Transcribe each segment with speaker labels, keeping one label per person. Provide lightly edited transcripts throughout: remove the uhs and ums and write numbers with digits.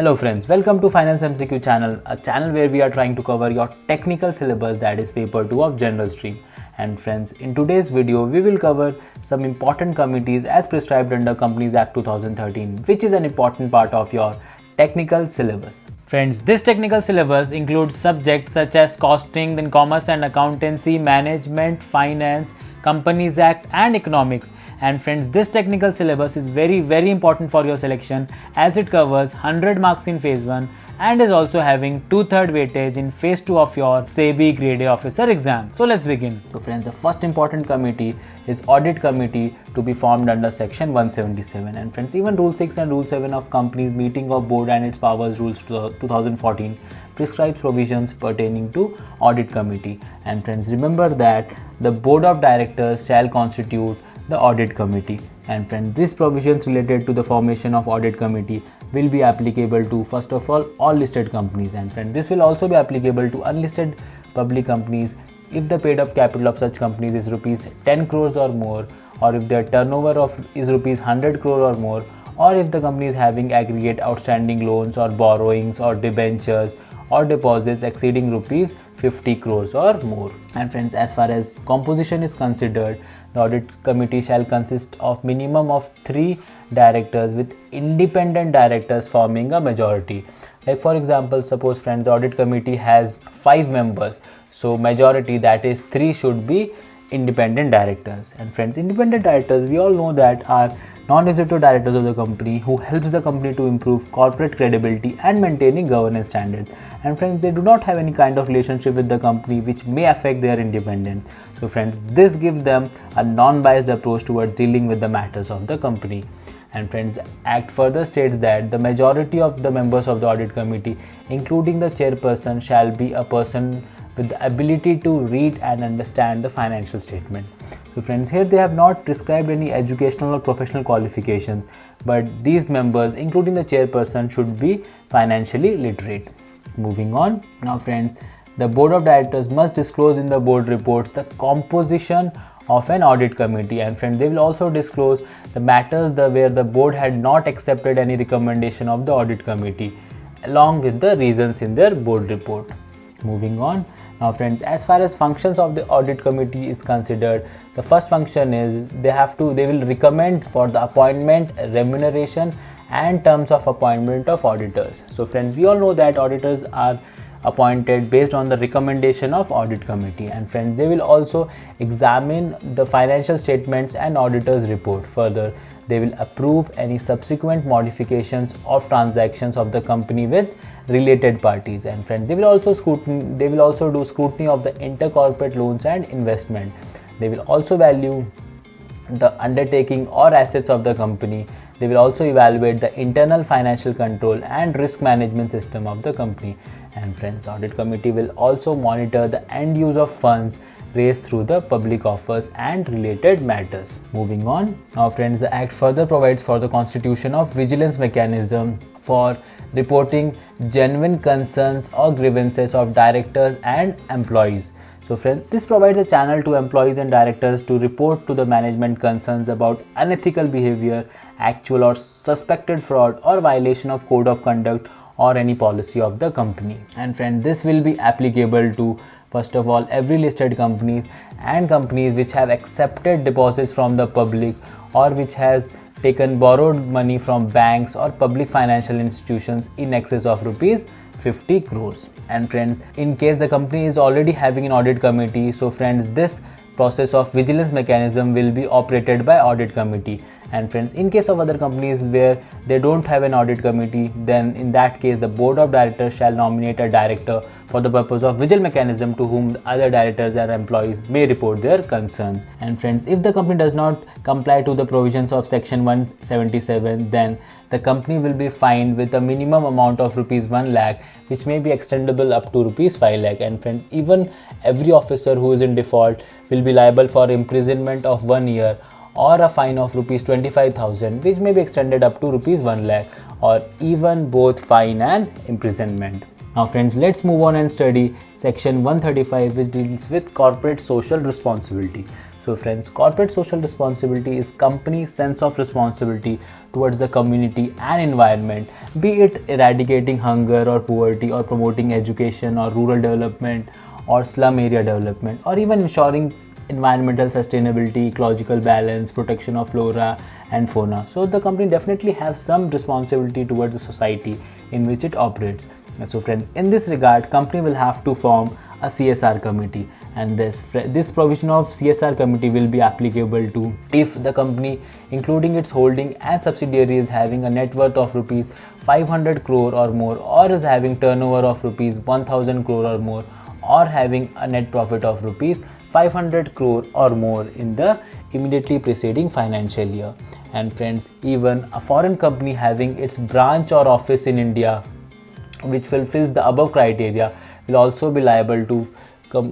Speaker 1: Hello friends, welcome to Finance MCQ channel, a channel where we are trying to cover your technical syllabus, that is paper 2 of general stream. And friends, in today's video we will cover some important committees as prescribed under Companies Act 2013, which is an important part of your technical syllabus. Friends, this technical syllabus includes subjects such as costing, then commerce and accountancy, management, finance, Companies Act and economics. And friends, this technical syllabus is very important for your selection as it covers 100 marks in phase 1 and is also having 2/3 weightage in phase 2 of your SEBI Grade A officer exam. So let's begin. So friends, the first important committee is audit committee to be formed under section 177. And friends, even rule 6 and rule 7 of companies meeting of board and its powers rules 2014 prescribes provisions pertaining to audit committee. And friends, remember that the board of directors shall constitute the audit committee. And friends, these provisions related to the formation of audit committee will be applicable to, first of all listed companies. And friends, this will also be applicable to unlisted public companies if the paid up capital of such companies is rupees 10 crores or more, or if their turnover is rupees 100 crore or more, or if the company is having aggregate outstanding loans or borrowings or debentures or deposits exceeding rupees 50 crores or more. And friends, as far as composition is considered, the audit committee shall consist of minimum of 3 directors with independent directors forming a majority. Like for example, suppose friends, audit committee has 5 members, so majority, that is 3, should be independent directors. And friends, independent directors, we all know that are non-executive directors of the company who helps the company to improve corporate credibility and maintaining governance standards. And friends, they do not have any kind of relationship with the company which may affect their independence. So friends, this gives them a non-biased approach towards dealing with the matters of the company. And friends, the Act further states that the majority of the members of the audit committee, including the chairperson, shall be a person with the ability to read and understand the financial statement. So friends, here they have not prescribed any educational or professional qualifications, but these members, including the chairperson, should be financially literate. Moving on. Now friends, the board of directors must disclose in the board reports the composition of an audit committee. And friends, they will also disclose the matters where the board had not accepted any recommendation of the audit committee, along with the reasons in their board report. Moving on. Now friends, as far as functions of the audit committee is considered, the first function is they will recommend for the appointment, remuneration and terms of appointment of auditors. So friends, we all know that auditors are appointed based on the recommendation of audit committee. And friends, they will also examine the financial statements and auditor's report. Further, they will approve any subsequent modifications of transactions of the company with related parties. And friends, they will also do scrutiny of the intercorporate loans and investment. They will also value the undertaking or assets of the company. They will also evaluate the internal financial control and risk management system of the company. And friends, audit committee will also monitor the end use of funds raised through the public offers and related matters. Moving on. Now friends, the Act further provides for the constitution of vigilance mechanism for reporting genuine concerns or grievances of directors and employees. So friends, this provides a channel to employees and directors to report to the management concerns about unethical behavior, actual or suspected fraud or violation of code of conduct or any policy of the company. And friends, this will be applicable to, first of all, every listed companies and companies which have accepted deposits from the public or which has taken borrowed money from banks or public financial institutions in excess of rupees 50 crores. And friends, in case the company is already having an audit committee, so friends, this process of vigilance mechanism will be operated by audit committee. And friends, in case of other companies where they don't have an audit committee, then in that case the board of directors shall nominate a director for the purpose of vigil mechanism to whom the other directors and employees may report their concerns. And friends, if the company does not comply to the provisions of section 177, then the company will be fined with a minimum amount of rupees 1 lakh, which may be extendable up to rupees 5 lakh. And friends, even every officer who is in default will be liable for imprisonment of 1 year or a fine of rupees 25,000, which may be extended up to rupees 1 lakh, or even both fine and imprisonment. Now friends, let's move on and study section 135, which deals with corporate social responsibility. So friends, corporate social responsibility is company's sense of responsibility towards the community and environment, be it eradicating hunger or poverty, or promoting education or rural development or slum area development, or even ensuring environmental sustainability, ecological balance, protection of flora and fauna. So the company definitely has some responsibility towards the society in which it operates. So friends, in this regard, company will have to form a CSR committee, and this provision of CSR committee will be applicable to if the company, including its holding and subsidiary, is having a net worth of rupees 500 crore or more, or is having turnover of rupees 1000 crore or more, or having a net profit of rupees 500 crore or more in the immediately preceding financial year. And friends, even a foreign company having its branch or office in India which fulfills the above criteria will also be liable to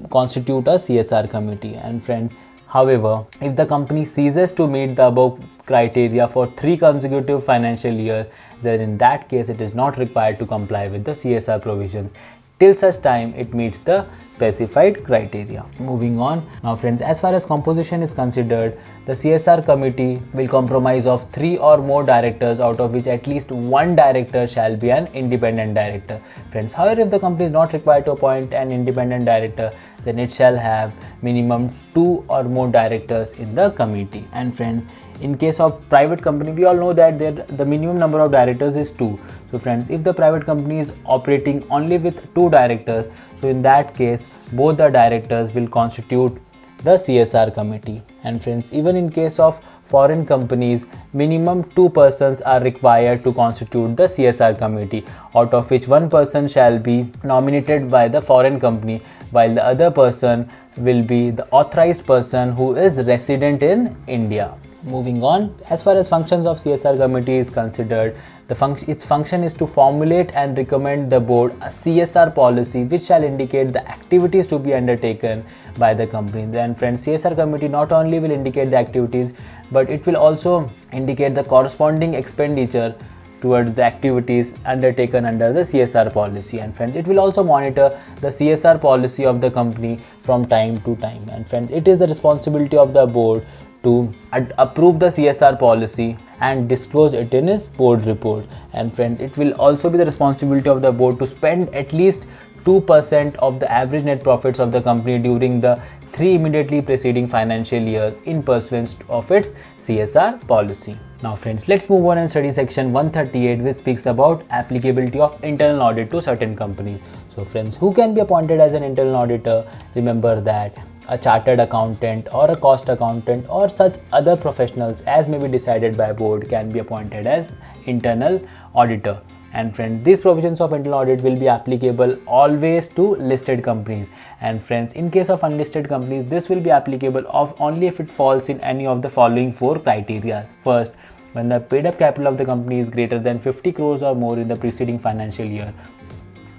Speaker 1: constitute a CSR committee. And friends, however, if the company ceases to meet the above criteria for 3 consecutive financial years, then in that case it is not required to comply with the CSR provisions till such time it meets the specified criteria. Moving on, now friends, as far as composition is considered, the CSR committee will comprise of 3 or more directors, out of which at least 1 director shall be an independent director. Friends, however, if the company is not required to appoint an independent director, then it shall have minimum 2 or more directors in the committee. And friends, in case of private company, we all know that the minimum number of directors is 2. So friends, if the private company is operating only with 2 directors, so in that case both the directors will constitute the CSR committee. And friends, even in case of foreign companies, minimum 2 persons are required to constitute the CSR committee, out of which 1 person shall be nominated by the foreign company, while the other person will be the authorized person who is resident in India. Moving on, as far as functions of CSR committee is considered, its function is to formulate and recommend the board a CSR policy which shall indicate the activities to be undertaken by the company. Then friends, CSR committee not only will indicate the activities, but it will also indicate the corresponding expenditure towards the activities undertaken under the CSR policy. And friends, it will also monitor the CSR policy of the company from time to time. And friends, it is the responsibility of the board to approve the CSR policy and disclose it in its board report. And friends, it will also be the responsibility of the board to spend at least 2% of the average net profits of the company during the 3 immediately preceding financial years in pursuance of its CSR policy. Now friends, let's move on and study section 138, which speaks about applicability of internal audit to certain companies. So friends, who can be appointed as an internal auditor? Remember that a chartered accountant or a cost accountant or such other professionals as may be decided by board can be appointed as internal auditor. And friends, these provisions of internal audit will be applicable always to listed companies. And friends, in case of unlisted companies, this will be applicable only if it falls in any of the following 4 criteria. First, when the paid up capital of the company is greater than 50 crores or more in the preceding financial year,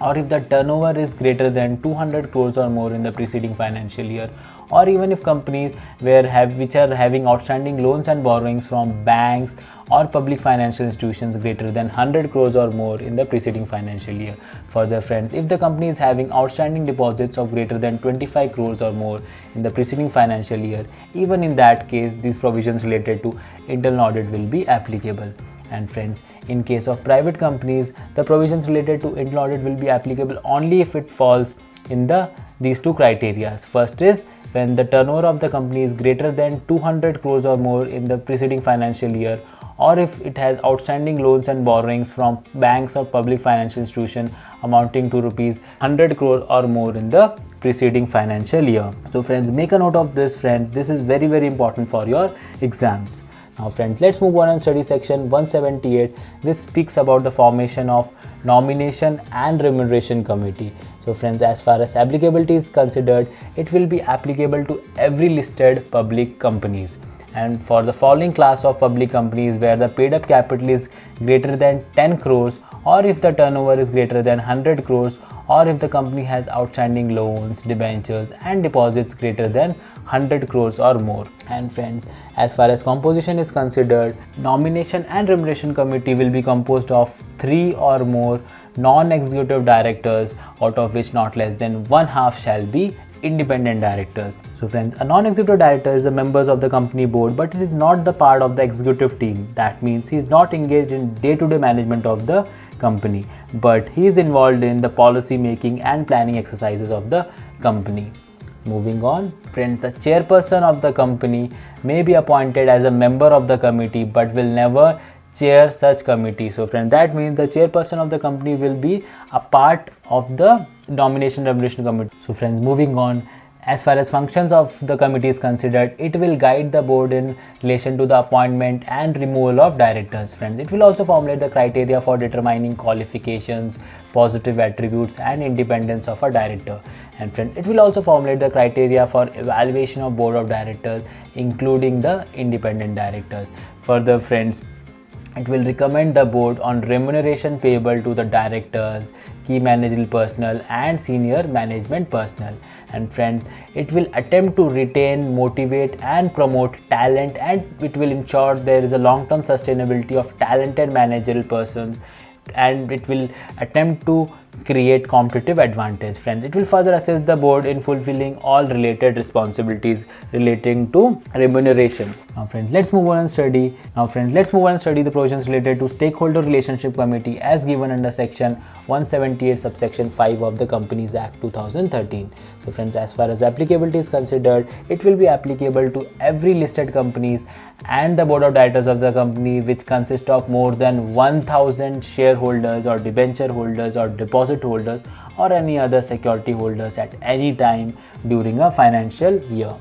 Speaker 1: or if the turnover is greater than 200 crores or more in the preceding financial year, or even if companies which are having outstanding loans and borrowings from banks or public financial institutions greater than 100 crores or more in the preceding financial year. Further friends, if the company is having outstanding deposits of greater than 25 crores or more in the preceding financial year, even in that case these provisions related to internal audit will be applicable. And friends, in case of private companies, the provisions related to internal audit will be applicable only if it falls in these 2 criteria. First is when the turnover of the company is greater than 200 crores or more in the preceding financial year, or if it has outstanding loans and borrowings from banks or public financial institution amounting to rupees 100 crore or more in the preceding financial year. So friends, make a note of this friends, this is very important for your exams. Now friends, let's move on and study section 178, which speaks about the formation of nomination and remuneration committee. So friends, as far as applicability is considered, it will be applicable to every listed public companies. And for the following class of public companies where the paid up capital is greater than 10 crores, or if the turnover is greater than 100 crores, or if the company has outstanding loans, debentures and deposits greater than 100 crores or more. And friends, as far as composition is considered, nomination and remuneration committee will be composed of 3 or more non-executive directors, out of which not less than 1/2 shall be independent directors. So friends, a non-executive director is a members of the company board, but it is not the part of the executive team. That means he is not engaged in day-to-day management of the company, but he is involved in the policy making and planning exercises of the company. Moving on, friends, the chairperson of the company may be appointed as a member of the committee but will never chair such committee. So friends, that means the chairperson of the company will be a part of the nomination remuneration committee. So friends, moving on, as far as functions of the committee is considered, it will guide the board in relation to the appointment and removal of directors. Friends, it will also formulate the criteria for determining qualifications, positive attributes and independence of a director. And friends, it will also formulate the criteria for evaluation of board of directors, including the independent directors. Further, friends, it will recommend the board on remuneration payable to the directors, key managerial personnel and senior management personnel. And friends, it will attempt to retain, motivate and promote talent, and it will ensure there is a long-term sustainability of talented managerial persons, and it will attempt to create competitive advantage. Friends, it will further assist the board in fulfilling all related responsibilities relating to remuneration. Now friends, let's move on and study the provisions related to stakeholder relationship committee as given under section 178 subsection 5 of the Companies Act 2013. So friends, as far as applicability is considered, it will be applicable to every listed companies and the board of directors of the company which consist of more than 1000 shareholders or debenture holders or deposit holders or any other security holders at any time during a financial year.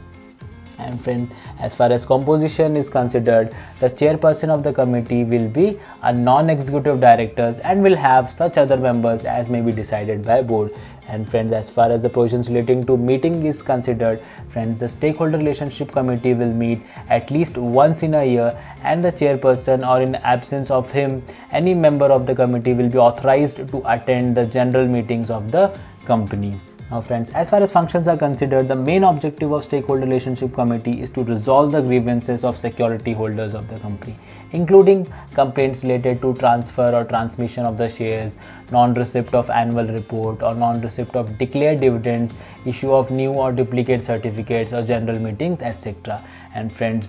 Speaker 1: And friends, as far as composition is considered, the chairperson of the committee will be a non-executive directors and will have such other members as may be decided by board. And friends, as far as the provisions relating to meeting is considered, friends, the stakeholder relationship committee will meet at least once in a year, and the chairperson or in absence of him, any member of the committee will be authorized to attend the general meetings of the company. Now friends, as far as functions are considered, the main objective of stakeholder relationship committee is to resolve the grievances of security holders of the company, including complaints related to transfer or transmission of the shares, non-receipt of annual report or non-receipt of declared dividends, issue of new or duplicate certificates or general meetings, etc. And friends,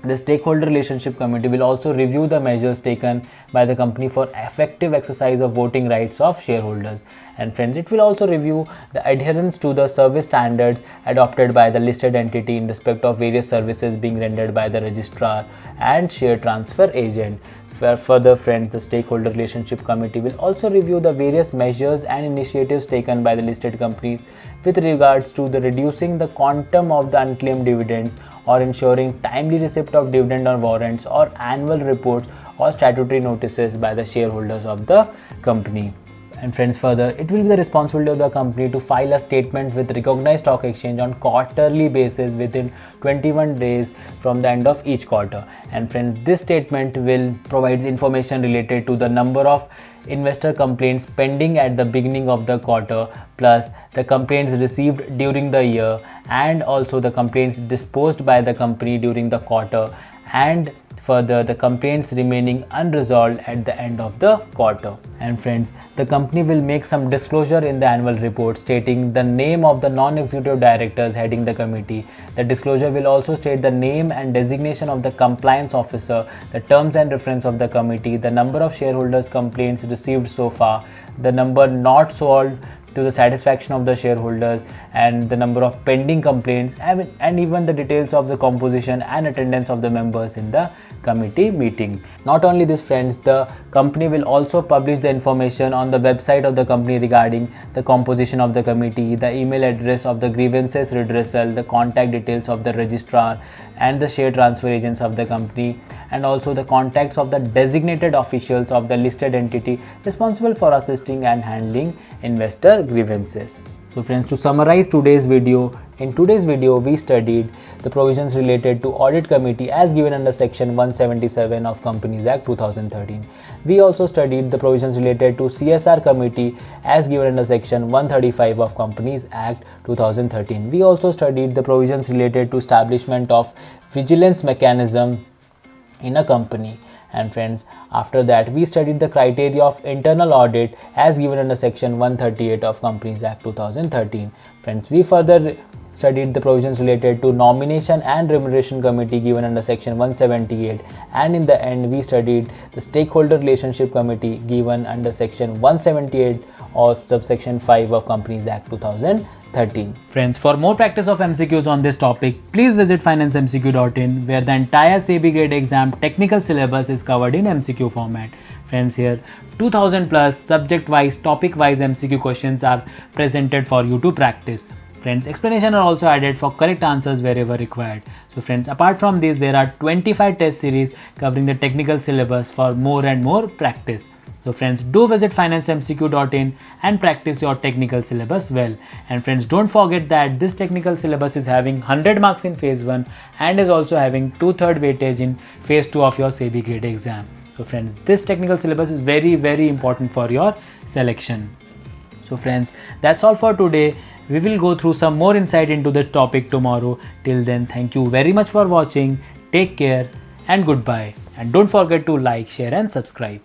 Speaker 1: the stakeholder relationship committee will also review the measures taken by the company for effective exercise of voting rights of shareholders. And friends, it will also review the adherence to the service standards adopted by the listed entity in respect of various services being rendered by the registrar and share transfer agent. Further, friends, the stakeholder relationship committee will also review the various measures and initiatives taken by the listed companies with regards to the reducing the quantum of the unclaimed dividends or ensuring timely receipt of dividend or warrants or annual reports or statutory notices by the shareholders of the company. And friends, further, it will be the responsibility of the company to file a statement with recognized stock exchange on quarterly basis within 21 days from the end of each quarter. And friends, this statement will provide information related to the number of investor complaints pending at the beginning of the quarter, plus the complaints received during the year, and also the complaints disposed by the company during the quarter, and further the complaints remaining unresolved at the end of the quarter. And friends, the company will make some disclosure in the annual report stating the name of the non-executive directors heading the committee. The disclosure will also state the name and designation of the compliance officer, the terms and reference of the committee, the number of shareholders complaints received so far, the number not solved to the satisfaction of the shareholders, and the number of pending complaints, and even the details of the composition and attendance of the members in the committee meeting. Not only this, friends, the company will also publish the information on the website of the company regarding the composition of the committee, the email address of the grievances redressal, the contact details of the registrar and the share transfer agents of the company, and also the contacts of the designated officials of the listed entity responsible for assisting and handling investor grievances. So friends, to summarize today's video, in today's video we studied the provisions related to audit committee as given under section 177 of Companies Act 2013. We also studied the provisions related to CSR committee as given under section 135 of Companies Act 2013. We also studied the provisions related to establishment of vigilance mechanism in a company. And friends, after that we studied the criteria of internal audit as given under section 138 of Companies Act 2013. Friends, we further studied the provisions related to nomination and remuneration committee given under section 178, and in the end we studied the stakeholder relationship committee given under section 178 of subsection 5 of Companies Act 2013. Friends, for more practice of MCQs on this topic, please visit financemcq.in, where the entire SEBI grade exam technical syllabus is covered in MCQ format. Friends, here 2000 plus subject wise, topic wise MCQ questions are presented for you to practice. Friends, explanation are also added for correct answers wherever required. So friends, apart from this, there are 25 test series covering the technical syllabus for more and more practice. So friends, do visit financemcq.in and practice your technical syllabus well. And friends, don't forget that this technical syllabus is having 100 marks in phase 1 and is also having 2/3 weightage in phase 2 of your SEBI grade exam. So friends, this technical syllabus is very important for your selection. So friends, that's all for today. We will go through some more insight into the topic tomorrow. Till then, thank you very much for watching. Take care and goodbye. And don't forget to like, share and subscribe.